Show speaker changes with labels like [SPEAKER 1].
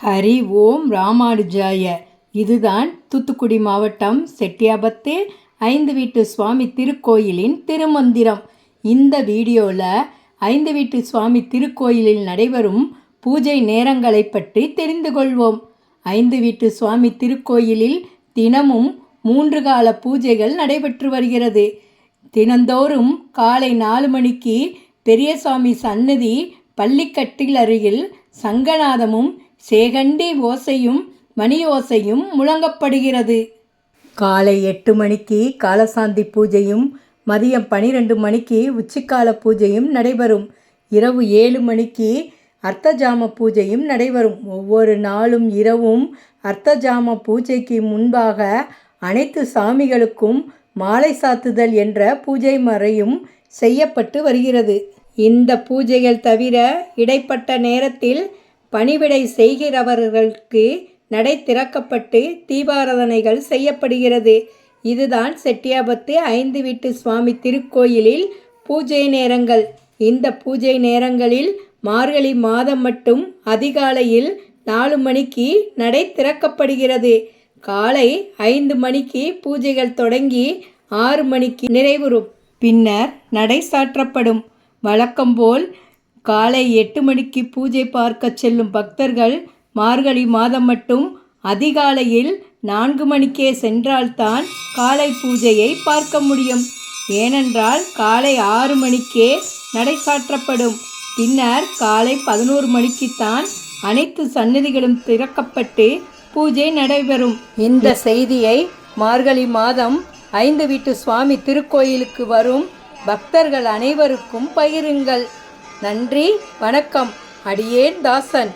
[SPEAKER 1] ஹரி ஓம் ராமானுஜாய. இதுதான் தூத்துக்குடி மாவட்டம் செட்டியாபத்து 5 வீட்டு சுவாமி திருக்கோயிலின் திருமந்திரம். இந்த வீடியோவில் 5 வீட்டு சுவாமி திருக்கோயிலில் நடைபெறும் பூஜை நேரங்களை பற்றி தெரிந்து கொள்வோம். 5 வீட்டு சுவாமி திருக்கோயிலில் தினமும் 3 கால பூஜைகள் நடைபெற்று வருகிறது. தினந்தோறும் காலை 4 மணிக்கு பெரியசாமி சன்னதி பள்ளிக்கட்டில் அருகில் சங்கநாதமும் சேகண்டி ஓசையும் மணி ஓசையும் முழங்கப்படுகிறது. காலை 8 மணிக்கு காலசாந்தி பூஜையும் மதியம் 12 மணிக்கு உச்சிக்கால பூஜையும் நடைபெறும். இரவு 7 மணிக்கு அர்த்தஜாம பூஜையும் நடைபெறும். ஒவ்வொரு நாளும் இரவும் அர்த்தஜாம பூஜைக்கு முன்பாக அனைத்து சாமிகளுக்கும் மாலை சாத்துதல் என்ற பூஜை முறையும் செய்யப்பட்டு வருகிறது. இந்த பூஜைகள் தவிர இடைப்பட்ட நேரத்தில் பணிவிடை செய்கிறவர்களுக்கு நடை திறக்கப்பட்டு தீபாராதனைகள் செய்யப்படுகிறது. இதுதான் செட்டியாபத்து 5 வீட்டு சுவாமி திருக்கோயிலில் பூஜை நேரங்கள். இந்த பூஜை நேரங்களில் மார்கழி மாதம் மட்டும் அதிகாலையில் 4 மணிக்கு நடை திறக்கப்படுகிறது. காலை 5 மணிக்கு பூஜைகள் தொடங்கி 6 மணிக்கு நிறைவுறும். பின்னர் நடை சாற்றப்படும். வழக்கம்போல் காலை 8 மணிக்கு பூஜை பார்க்க செல்லும் பக்தர்கள் மார்கழி மாதம் மட்டும் அதிகாலையில் 4 மணிக்கே சென்றால்தான் காலை பூஜையை பார்க்க முடியும். ஏனென்றால் காலை 6 மணிக்கே நடை சாற்றப்படும். பின்னர் காலை 11 மணிக்குத்தான் அனைத்து சன்னதிகளும் திறக்கப்பட்டு பூஜை நடைபெறும். இந்த செய்தியை மார்கழி மாதம் 5 வீட்டு சுவாமி திருக்கோயிலுக்கு வரும் பக்தர்கள் அனைவருக்கும் பகிருங்கள். நன்றி, வணக்கம். அடியேன் தாசன்.